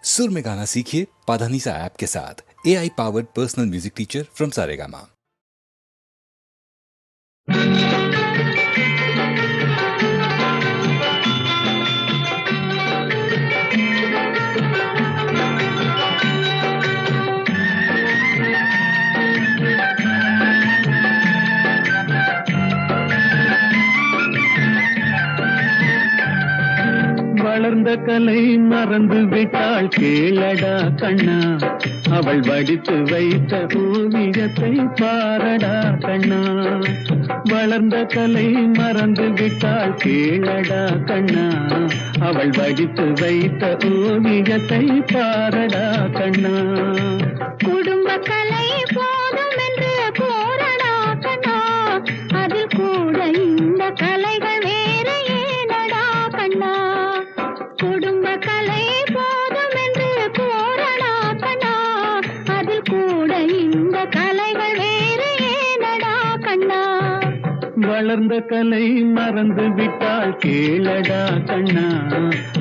सुर में गाना सीखिए पाधानीसा ऐप के साथ। AI powered personal music teacher from Saregama. வளர்ந்த கலை மறந்து விட்டாள் கேளடா கண்ணா, அவள் வடித்து வைத்த ஓவியத்தை பாரடா கண்ணா. வளர்ந்த கலை மறந்து விட்டாள் கேளடா கண்ணா, அவள் வடித்து வைத்த ஓவியத்தை பாரடா கண்ணா. குடும்ப கலை போதும் என்று போரடா கண்ணா, அதில் கூட இந்த கலைகள் வேறு ஏனடா கண்ணா. குடும்ப கலை போதும் என்று போரடா கண்ணா, அதில் கூட இந்த கலைகள் வேறு ஏனடா கண்ணா. வளர்ந்த கலை மறந்து விட்டாள் கேளடா கண்ணா,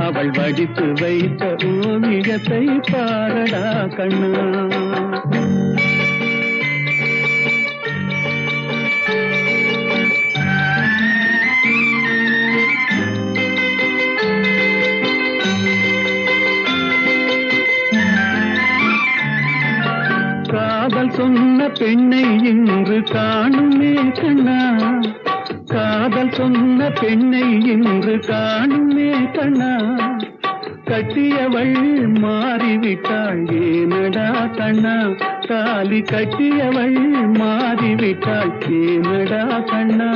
அவள் வடித்து வைத்த ஓவியத்தை பாரடா கண்ணா. காதல் சொன்ன பெண்ணை இன்று காணுமே கண்ணா, காதல் சொன்ன பெண்ணை இன்று காணுமே கண்ணா. கட்டியவள் மாறிவிட்டாள் ஏனடா கண்ணா, தாலி கட்டியவள் மாறிவிட்டாள் ஏனடா கண்ணா.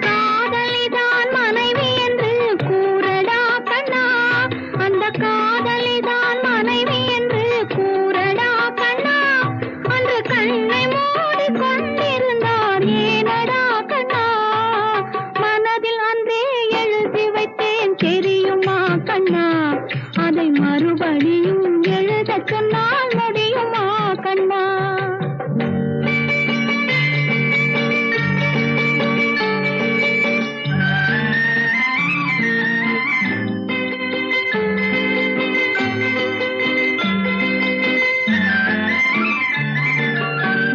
காதலிதான் மனைவி என்று கூறடா கண்ணா, அந்த காதலிதான் மனைவி என்று கூறடா கண்ணா. அன்று கண்ணை மூடி கொண்டிருந்தார் ஏனடா கண்ணா, மனதில் அன்றே எழுதி வைத்தேன் தெரியுமா கண்ணா. அதை மறுபடியும் எழுதச் சொன்னால் முடியுமா கண்ணா.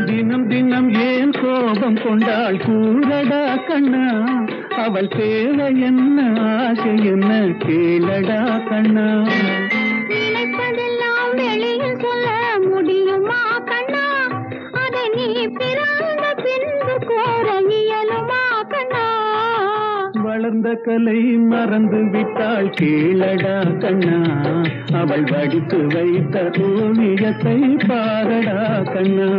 தினம் தினம் ஏன் கோபம் கொண்டாள் கூறடா கண்ணா, அவள் தேவை என்ன ஆசை என்ன கேளடா கண்ணா. நினைப்பதெல்லாம் வெளியில் சொல்ல முடியுமா கண்ணா, அதை நீ பிறந்த பின்பு கோர இயலுமா கண்ணா. வளர்ந்த கலை மறந்து விட்டாள் கேளடா கண்ணா, அவள் வடித்து வைத்த ஓவியத்தை பாரடா கண்ணா.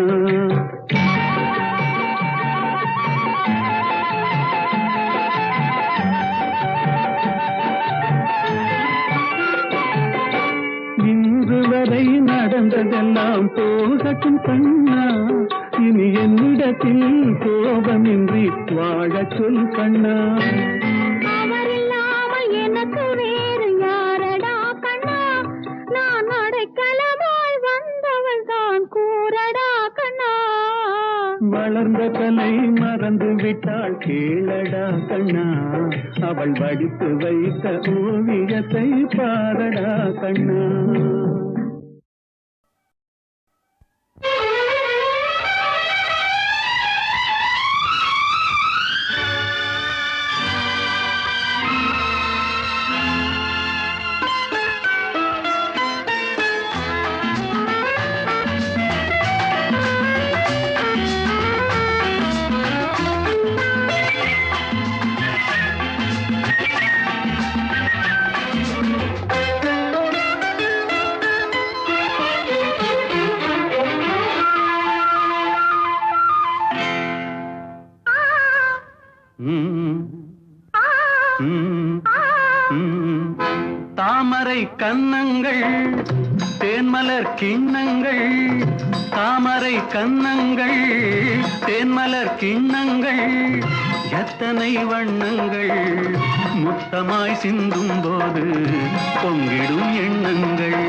இன்று வரை நடந்ததெல்லாம் போகட்டும் கண்ணா, இனி என்னிடத்தில் கோபமின்றி வாழச் சொல் கண்ணா. அவரில்லாமல் எனக்கு வேறு யாரடா கண்ணா, நான் அடைக்கலமாய் வந்தவள் தான் கூறடா கண்ணா. வளர்ந்த கலை மறந்து விட்டாள் கேளடா கண்ணா, அவள் வடித்து வைத்த ஓவியத்தை பாரடா கண்ணா. தாமரை கன்னங்கள் தேன்மலர் கிண்ணங்கள், தாமரை கன்னங்கள் தேன்மலர் கிண்ணங்கள், எத்தனை வண்ணங்கள் முத்தமாய் சிந்தும் போது பொங்கிடும் எண்ணங்கள்.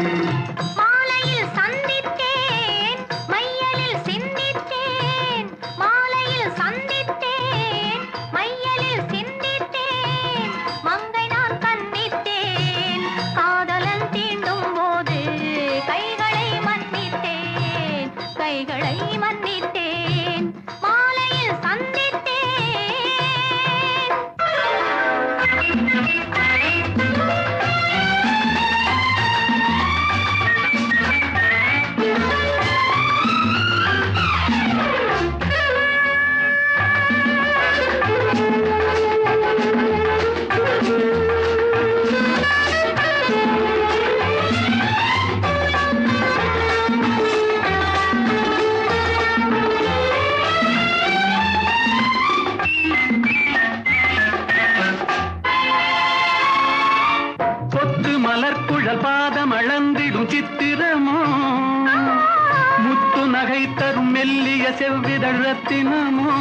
மாலையில் சந்தித்தேன் மையலில் சிந்தித்தேன், மாலையில் சந்தித்தேன் மையலில் சிந்தித்தேன், மங்கை நான் கண்டித்தேன் காதலன் தீண்டும் போது அளந்திடும் சித்திரமோ முத்து நகை தரும் மெல்லிய செவ்விதழ் ரத்தினமோ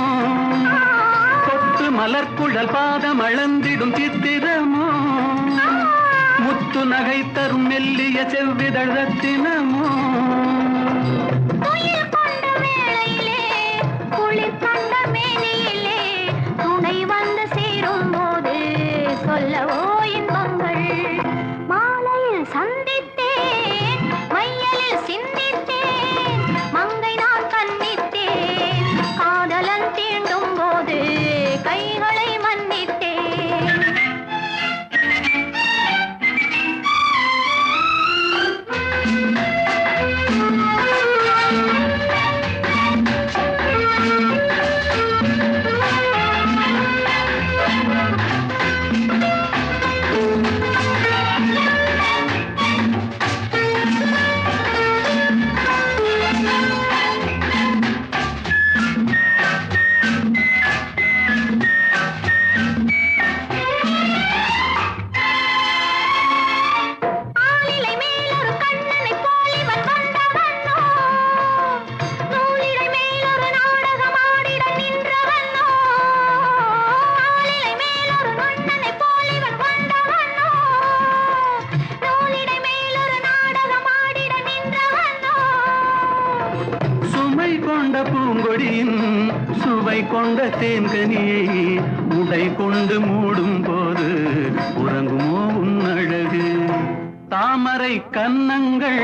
கொத்து மலர்க்குழல் பாதம் அளந்திடும் சித்திரமோ முத்து நகை தரும் மெல்லிய செவ்விதழ் ரத்தினமோ துயில் கொண்ட வேளையிலே குளிர் கண்ட மேனியிலே துணை வந்து சேரும் போது சொல்லவோ இன்பங்கள் மாலையில் சந்தித்தேன் மையலில் சிந்தித்தேன் மங்கை நான் கண்ணித்தேன் காதலன் தீண்டும் போது கைகளை மன்னித்தேன் ஆலிலை மேலொரு கண்ணனைப் போல் இவன் வந்தவனோ நூலிழை மேலொரு நாடகம் ஆடிட நின்றவனோ ஆலிலை மேலொரு கண்ணனைப் போல் இவன் வந்தவனோ நூலிழை மேலொரு நாடகம் ஆடிட நின்றவனோ சுமை கொண்ட பூங்கொடியின் சுவை கொண்ட தேன்கனியை உடை கொண்டு மூடும் போது உறங்குமோ உன் அழகு தாமரை கன்னங்கள்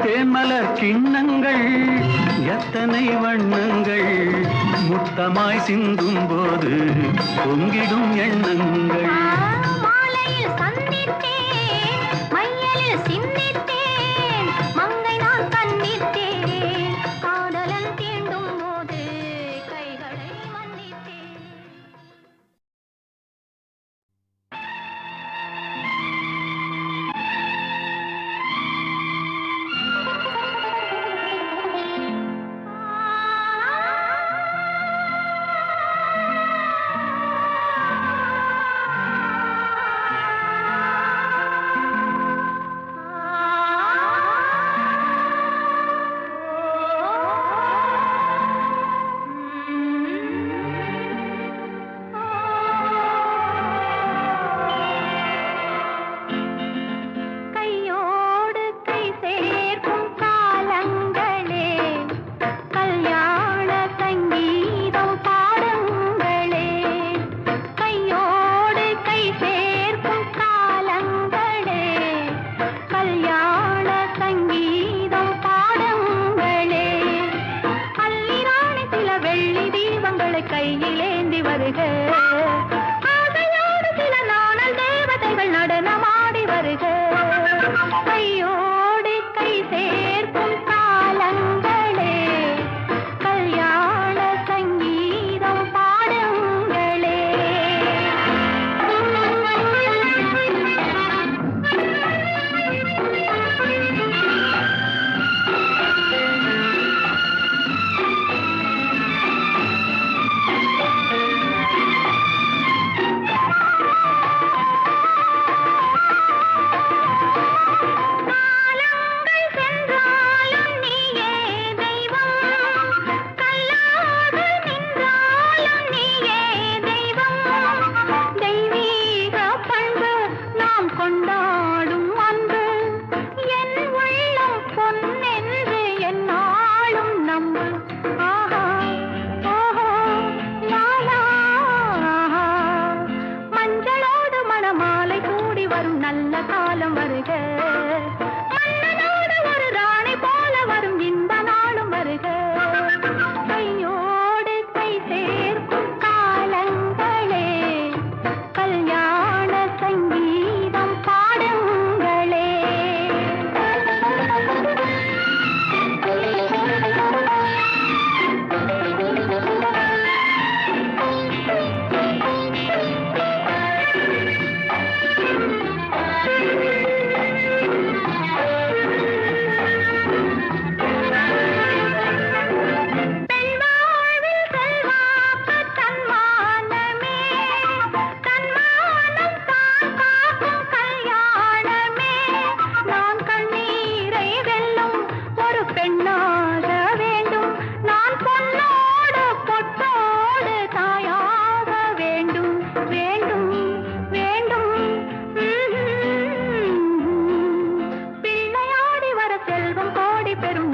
தேன்மலர் கிண்ணங்கள் எத்தனை வண்ணங்கள் முத்தமாய் சிந்தும் போது பொங்கிடும் எண்ணங்கள் மாலையில் சந்தித்தேன் மையலில் சிந்தித்தேன் மங்கை நான் கண்ணித்தேன் காதலன் தீண்டும் போது கைகளை மன்னித்தேன்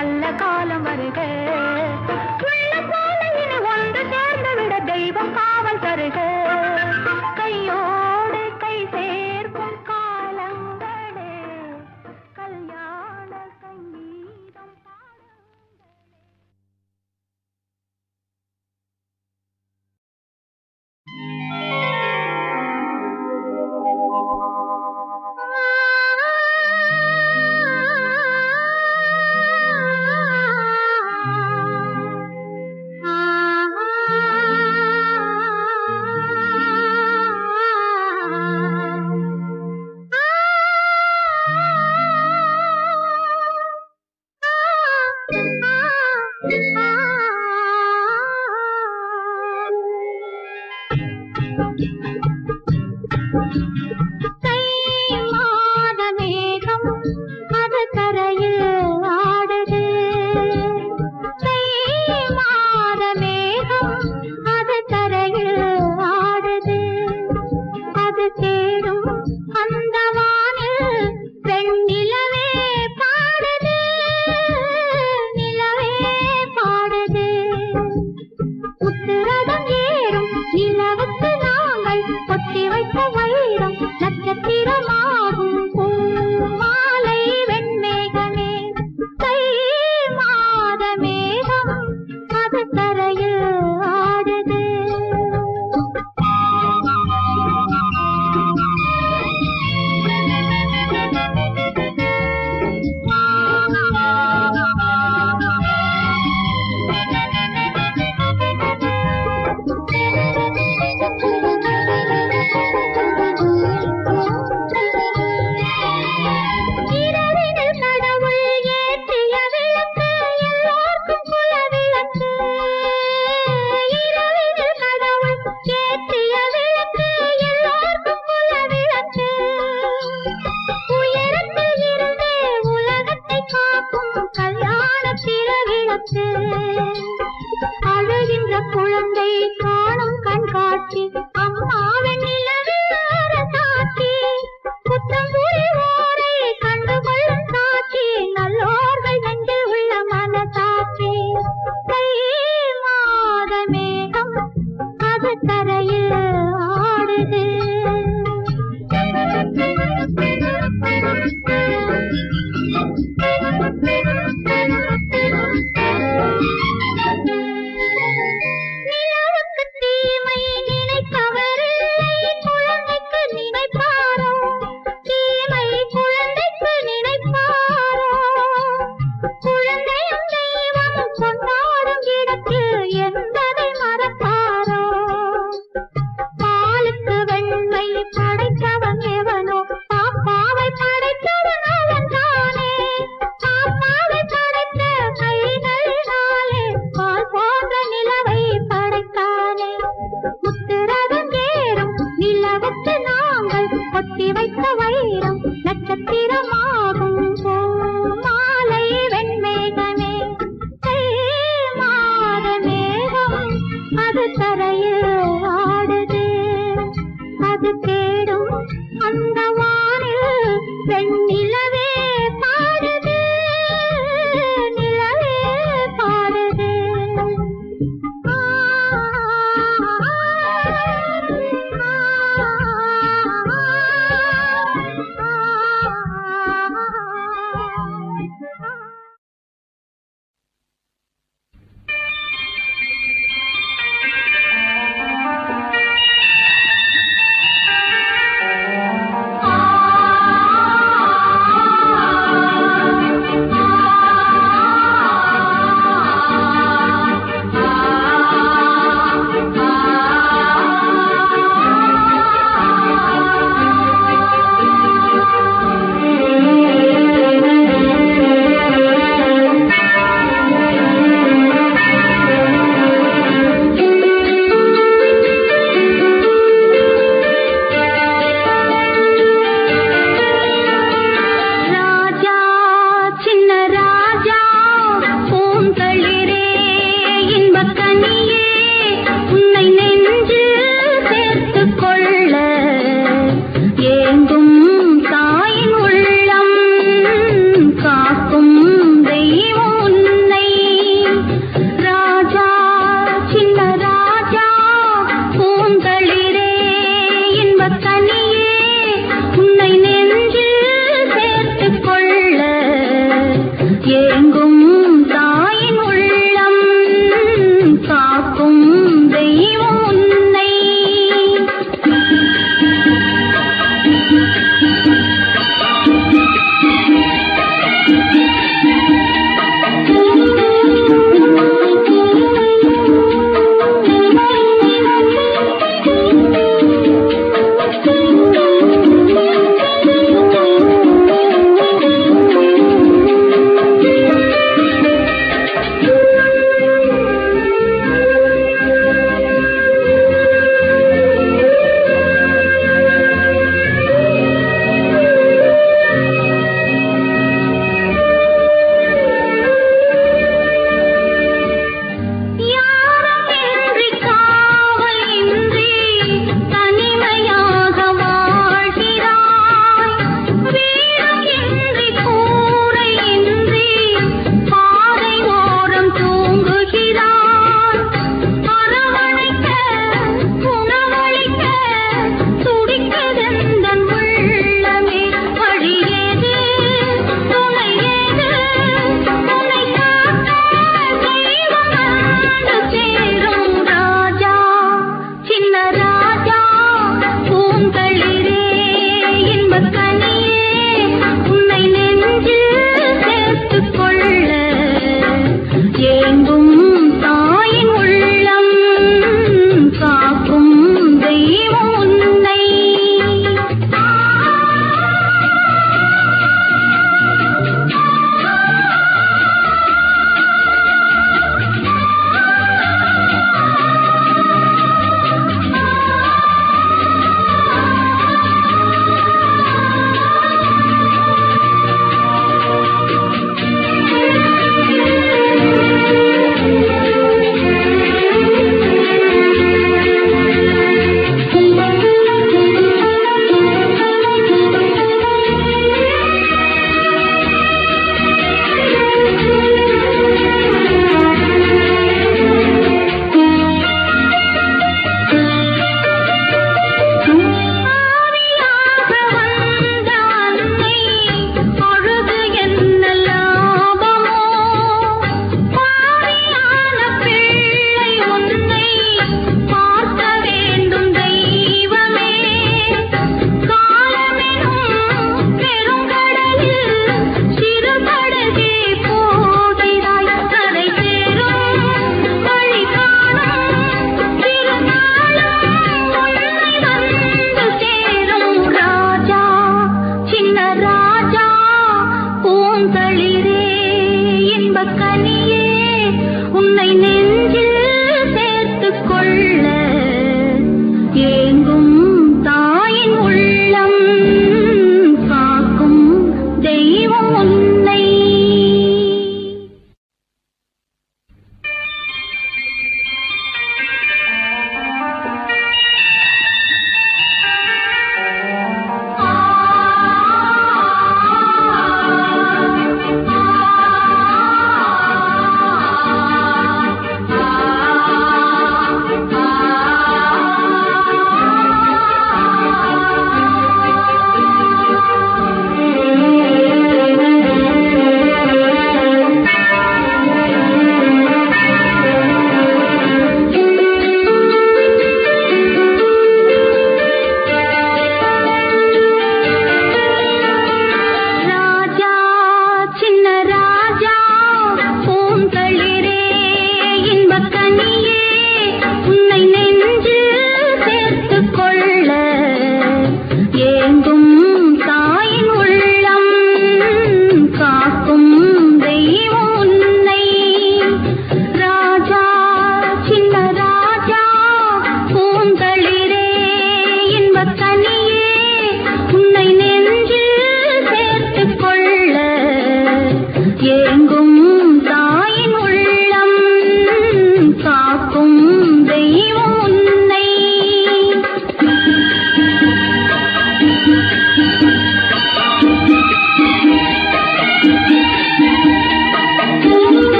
நல்ல காலம் வருக உள்ள போல இனி ஒன்று சேர்ந்து விட தெய்வம் காவல் தருக கையோடு கை சேர்க்கும் காலங்களே கல்யாண சங்கீதம் பாடுங்களே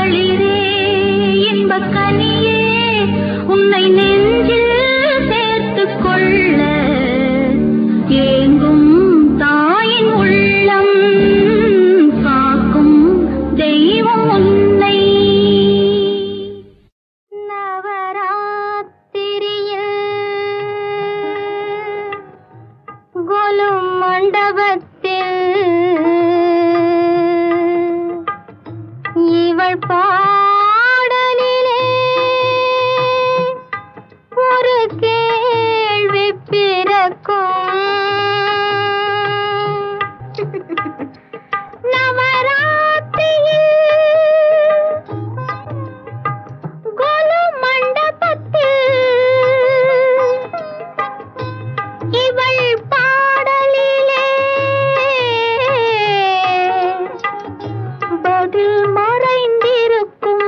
குளிரே இன்பக் கனியே உன்னை நெஞ்சில் சேர்த்துக் கொள்ள ஏங்கும் தாயின் உள்ளம் காக்கும் தெய்வம் உன்னை. நவராத்திரியில் கொலு மண்டபத்தில் இவள் பாடலிலே ஒரு கேள்வி பிறக்கும். நவராத்திரியில் கொலு மண்டபத்தில் இவள் பாடலிலே பதில் மறைந்திருக்கும்.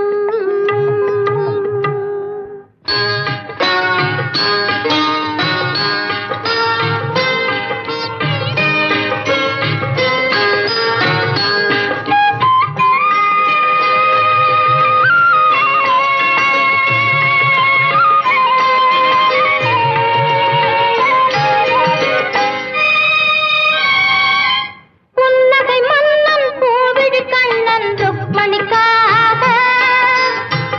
புன்னகை மன்னன் கோவிடு கண்ணன் ருக்மணிக்காக,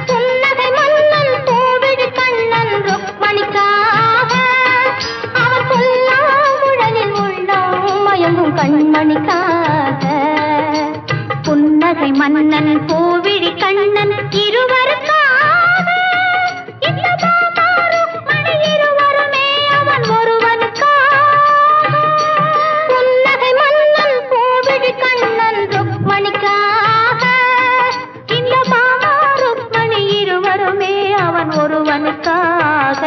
புன்னகை மன்னன் கோவிடு கண்ணன் ருக்மணிக்காக, அவர் புல்லாங்குழலில் உள்ளம் மயங்கும் கண்மணிக்காக. புன்னகை மன்னன் கோவிடி கண்ணன் இருவருக்காக, இந்த பாபா ருக்மணி இருவருமே அவன் ஒருவனுக்காக. புன்னகை மன்னன் கோவிடி கண்ணன் ருக்மணிக்காக, இந்த பாபா ருக்மணி இருவருமே அவன் ஒருவனுக்காக.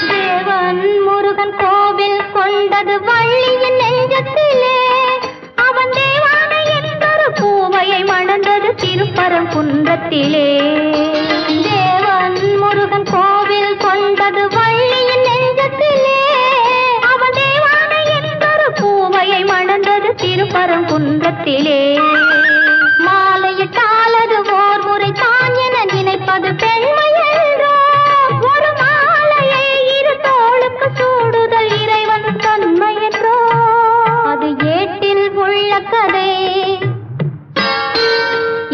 தேவன் முருகன் கோவில் கொண்டது வள்ளியின் நெஞ்சத்திலே, அவன் தேவானை என்றொரு பூவையை மணந்தது திருப்பரங்குன்றத்திலே. தேவன் முருகன் கோவில் கொண்டது வள்ளியின் நெஞ்சத்திலே, அவன் தேவானை என்றொரு பூவையை மணந்தது திருப்பரங்குன்றத்திலே. மாலையிட்டாலது ஓர் முறை தான் என நினைப்பது பெண்மை என்றோ, ஒரு மாலையை இரு தோளுக்கு சூடுதல் இறைவன் தன்மை என்றோ. அது ஏட்டில் உள்ள கதை,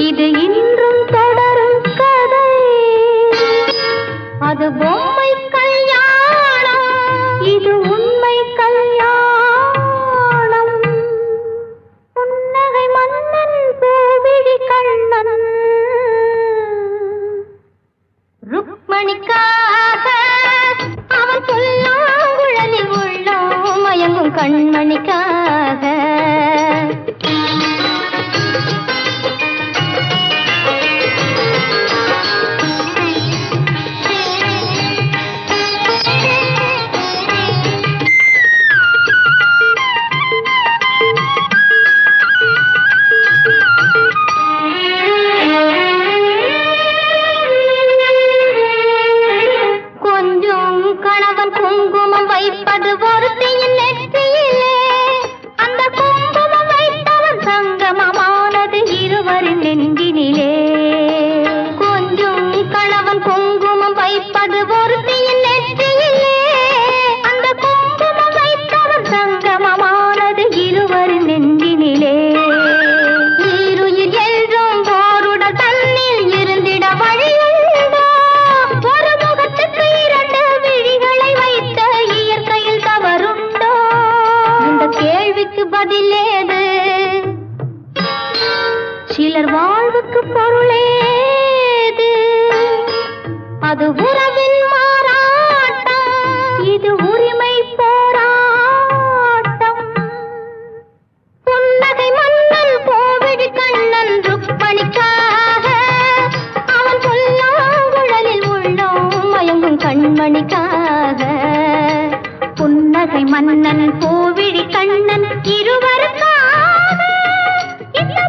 இது இன்றும் தொடரும் கதை. அது பொம்மை கல்யாணம், இது உண்மை கல்யாணம். புன்னகை மன்னன் கோவிடி கண்ணன் ருக்மணிக்காக, அவன் புல்லாங்குழலில் உள்ளம் மயங்கும் கண்மணிக்காக. கொஞ்சம் கணவன் குங்குமம் வைப்பது ஒருத்தியின் நெற்றியிலே, அந்த குங்குமம் வைத்தவன் சங்கமமானது இருவரின் நெஞ்சினிலே. கொஞ்சம் கணவன் குங்குமம் வைப்பது ஒருத்தியின் நெற்றியிலே, அந்த குங்குமம் வைத்தவன் சங்கமமானது இருவரின் நெஞ்சினிலே. ஈருயிர் என்றும் ஓருடல் தன்னில் இருந்திட வழியுண்டோ, ஒரு முகத்துக்கு இரண்டு விழிகளை வைத்த இயற்கையில் தவறுண்டோ? இந்த கேள்விக்கு பதிலேது, சிலர் வாழ்வுக்கு பொருளேது. அது உறவின் மாறாட்டம், இது உரிமை போராட்டம். புன்னகை மன்னன் கோவிடி கண்ணன் ருக்மணிக்காக, அவன் புல்லாங்குழலில் உள்ளம் மயங்கும் கண்மணிக்காக. புன்னகை மன்னன் கோவிடி கண்ணன் இருவருக்காக, இந்த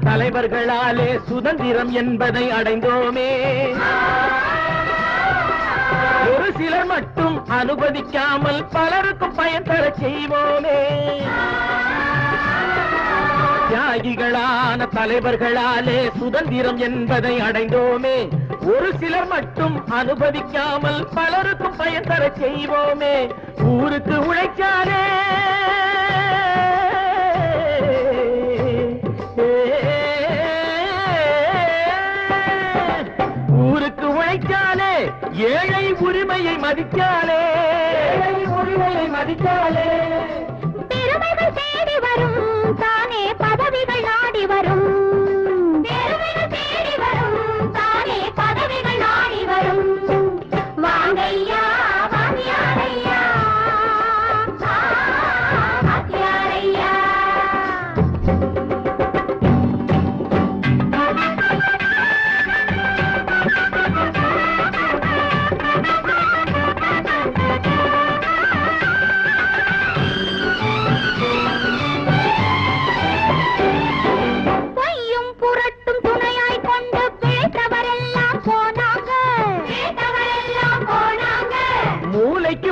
தலைவர்களாலே சுதந்திரம் என்பதை அடைந்தோமே. ஒரு சிலர் மட்டும் அனுமதிக்காமல் பலருக்கும் பயன் தர செய்வோமே. தியாகிகளான தலைவர்களாலே சுதந்திரம் என்பதை அடைந்தோமே. ஒரு சிலர் மட்டும் அனுமதிக்காமல் பலருக்கும் பயன் தர செய்வோமே. ஊருக்கு உழைச்சாலே ஊருக்கு உழைச்சாலே ஏழை உரிமையை மதிச்சாலே பெருமைகள் தேடி வரும் தானே பதவிகள் நாடி வரும். பெருமைகள் தேடி வரும் தானே பதவிகள் நாடி வரும். வாங்கையா வாத்தியாரையா வாத்தியாரையா.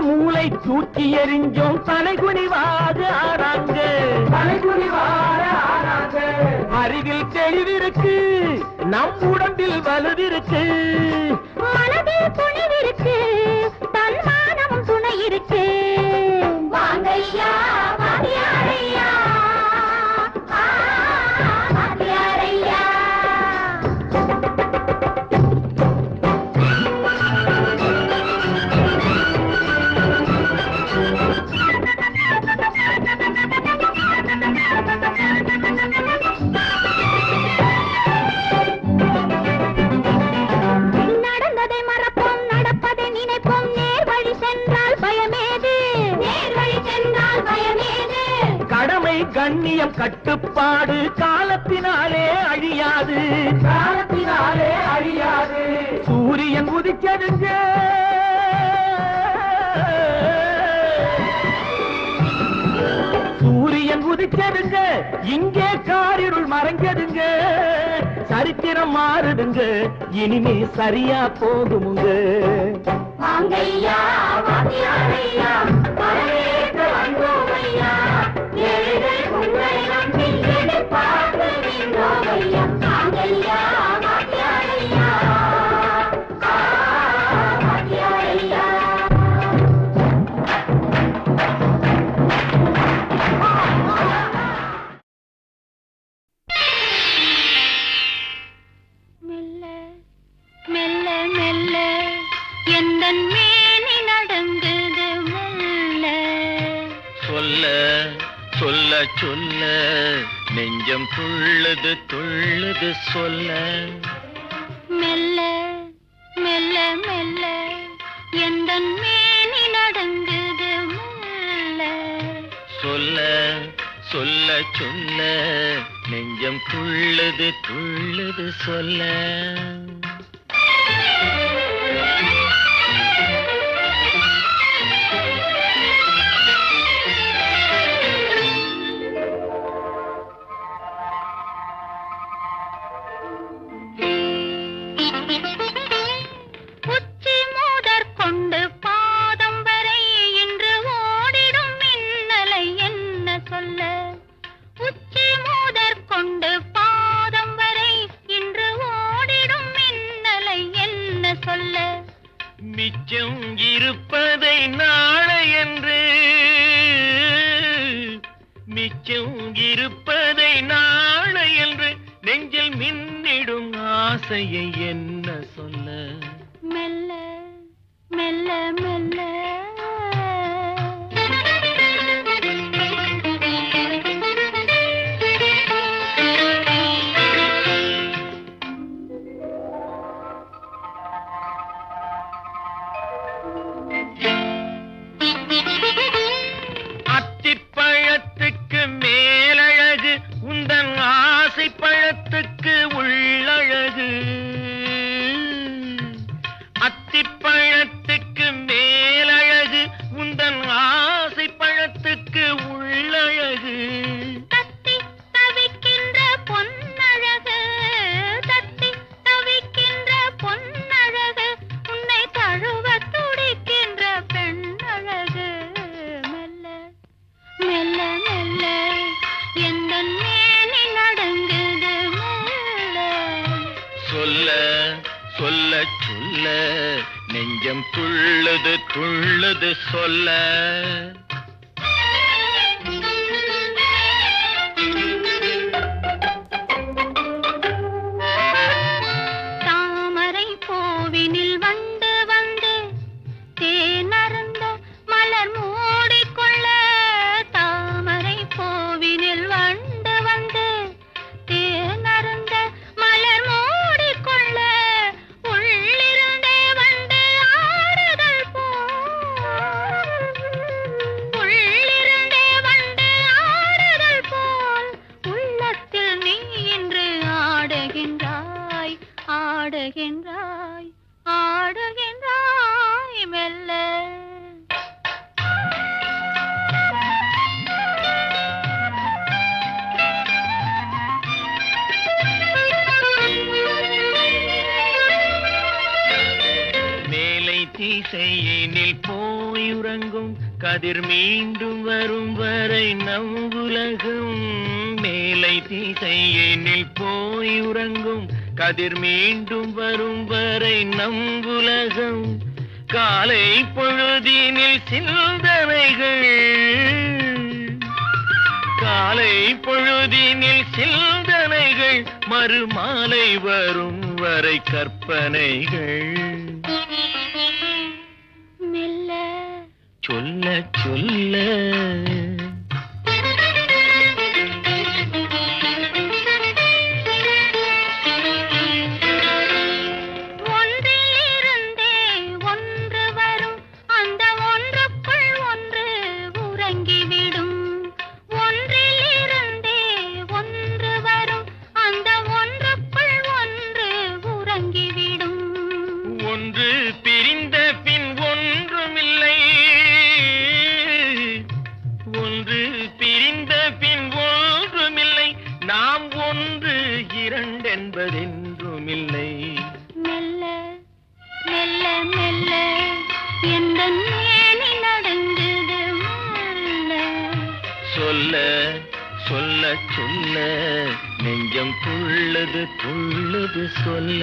மூளை தூக்கி எறிஞ்சோம் தலைகுனிவாக ஆறாங்க. அறிவில் தெளிவிருக்கு, நம் உடம்பில் வலுவிருக்கு, மனதில் துணிவிருக்கு, தன்மானமும் துணை இருக்கு. வாங்கையா வாத்தியாரையா வாத்தியாரையா. நடந்ததை மறப்போம், நடப்பதை நினைப்போம். நேர் வழி சென்றால் பயமேது, நேர் வழி சென்றால் பயமேது. கடமை கண்ணியம் கட்டுப்பாடு காலத்தினாலே அழியாது, காலத்தினாலே அழியாது. சூரியன் உதிச்சதுங்க, சூரியன் உதிச்சதுங்க, இங்கே காரிருள் மறைஞ்சதுங்க. சரித்திரம் மாறுதுங்க, இனிமே சரியா போகுமுங்க. வாங்கையா வாத்தியாரையா வரவேற்க வந்தோமையா. ஏழைகள் உங்களை நம்பி எதிர்பார்த்து நின்றோமையா. வாங்கையா வாத்தியாரையா வாத்தியாரையா. மெல்ல மெல்ல மெல்ல எந்தன் மேனி நடங்குது மெல்ல. சொல்ல சொல்ல சொல்ல நெஞ்சம் துள்ளுது துள்ளுது சொல்ல. மெல்ல மெல்ல மெல்ல எந்தன் மேனி நடங்குது மெல்ல. சொல்ல சொல்ல சொல்ல நெஞ்சம் துள்ளுது துள்ளுது சொல்ல. உச்சி மூதற் கொண்டு பாதம் வரை இன்று ஓடிடும் மின்னலை என்ன சொல்ல. உச்சி மூதற் கொண்டு பாதம் வரை இன்று ஓடிடும் மின்னலை என்ன சொல்ல. மிச்சம் இருப்பதை நாளை என்று, மிச்சம் இருப்பதை நாளை என்று நெஞ்சில் மின்னிடும் ஆசையை என்ன சொல்ல. மெல்ல மெல்ல மெல்ல அத்திப்பழத்துக்கு மேலழகு, உந்தன் ஆசை பழத்துக்கு உள்ளழகு. அத்திப்பழத்துக்கு மேலழகு, சொல்ல சொல்ல நெஞ்சம் துள்ளுது துள்ளுது சொல்ல. தாமரை பூவினில் வண்டு வந்து தேனருந்த மலர் மூடிக்கொள்ள, தாமரை பூவினில் வண்டு வந்து தேனருந்த மலர் மூடிக்கொள்ள, உள்ளிருந்தே வண்டு ஆடுதல் போல், உள்ளிருந்தே வண்டு ஆடுதல் போல், உள்ளத்தில் நீ இன்று ஆடுகின்றாய் ஆடுகின்றாய் ஆடுகின்றாய் மெல்ல. மேலை திசையினில் போயுறங்கும் கதிர் மீண்டும் வரும் வரை நம் உலகம். மேலை திசையினில் போயுறங்கும் கதிர் மீண்டும் வரும் வரை நம் உலகம். காலை பொழுதினில் சிந்தனைகள், காலை பொழுதினில் சிந்தனைகள், மறுமாலை வரும் வரை கற்பனைகள். மெல்ல சொல்ல சொல்ல ஒன்றிலிருந்தே ஒன்று வரும், அந்த ஒன்றுக்குள் ஒன்று உறங்கிவிடும். ஒன்றிலிருந்தே ஒன்று வரும், அந்த ஒன்றுக்குள் ஒன்று உறங்கிவிடும். ஒன்று பிரிந்த பின் ஒன்றுமில்லை, ஒன்று பிரிந்த பின் ஒன்றுமில்லை, நாம் ஒன்று இரண்டென்பதென்றுமில்லை. மெல்ல மெல்ல மெல்ல எந்த மேனி நடந்தது மெல்ல. சொல்ல சொல்ல சொல்ல நெஞ்சம் துள்ளது துள்ளது சொல்ல.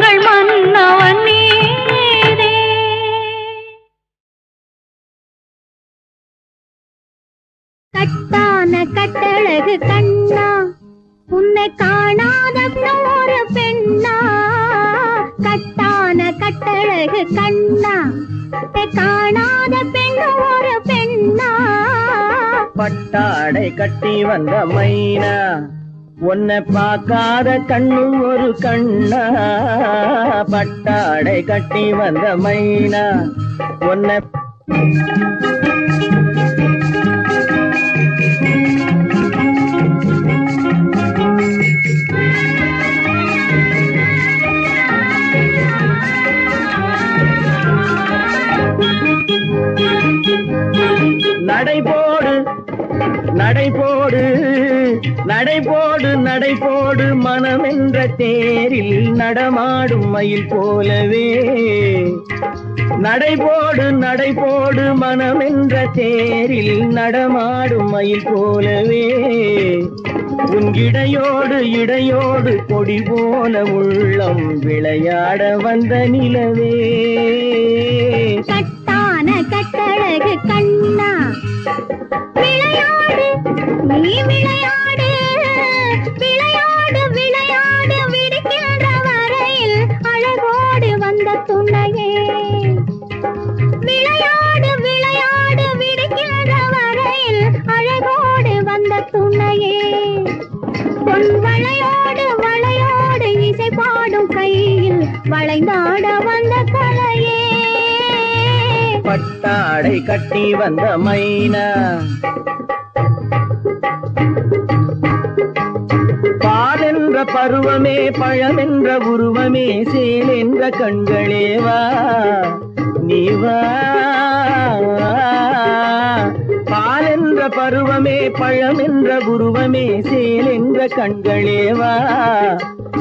மகள் மன்னவன் நீரே. கட்டான கட்டழகு கண்ணா உன்னை காணாத ஒரு பெண்ணா. கட்டான கட்டழகு கண்ணா காணாத பெண் ஒரு பெண்ணா. பட்டாடை கட்டி வந்த மைனா உன்னை பார்க்காத கண்ணும் ஒரு கண்ணா. பட்டாடை கட்டி வந்த மைனா உன்னை நடைபோடு நடைபோடு நடைபோடு நடைபோடு மனமென்ற தேரில் நடமாடும் மயில் போலவே. நடைபோடு நடைபோடு மனமென்ற தேரில் நடமாடும் மயில் போலவே. உன் இடையோடு இடையோடு கொடி போல உள்ளம் விளையாட வந்த நிலவே. கட்டான கட்டழகு கண்ணா விளையாடு நீ விளையாடு. விளையாடு விளையாடு விடுக்கின்ற வரையில் அழகோடு வந்த துணையே. விளையாடு விளையாடு விடுக்கின்ற வரையில் அழகோடு வந்த துணையே. பொன் வளையோடு வளையோடு இசை பாடும் கையில் வளைந்தாட வந்த கலையே. பட்டாடை கட்டி வந்த மைனா பாலென்ற பருவமே பழமென்ற உருவமே சேல் என்ற கண்களே வா நீ வா. பாலென்ற பருவமே பழமென்ற உருவமே சேல் என்ற கண்களே வா.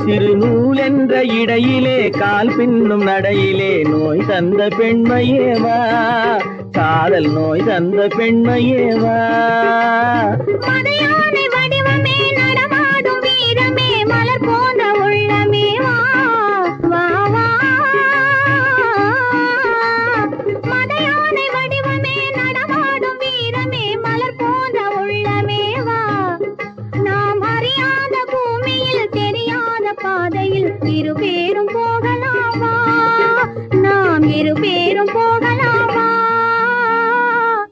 சிறுநூல் என்ற இடையிலே கால் பின்னும் நடையிலே நோய் தந்த பெண்மையேவா. காதல் நோய் தந்த பெண்மையேவா. மதையானை வடிவமே நடமாடும் வீரமே மலர் போன்ற உள்ளமே வா வா வா. மதையானை வடிவமே நடமாடும் வீரமே மலர் போன்ற உள்ளமே வா. நாம் அறியாத பூமியில் தெரியாத பாதையில் இரு பேரும் போகலாமா. நாம் இரு பேரும் போகலாமா.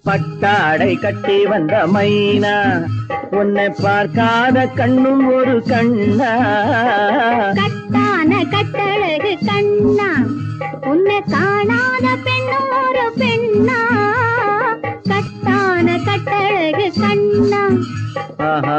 பட்டாடை கட்டி வந்த மைனா உன்னை பார்க்காத கண்ணும் ஒரு கண்ணா. கட்டான கட்டழகு கண்ணா உன்னை காணாத பெண்ணும் ஒரு பெண்ணா. கட்டான கட்டழகு கண்ணா. ஆஹா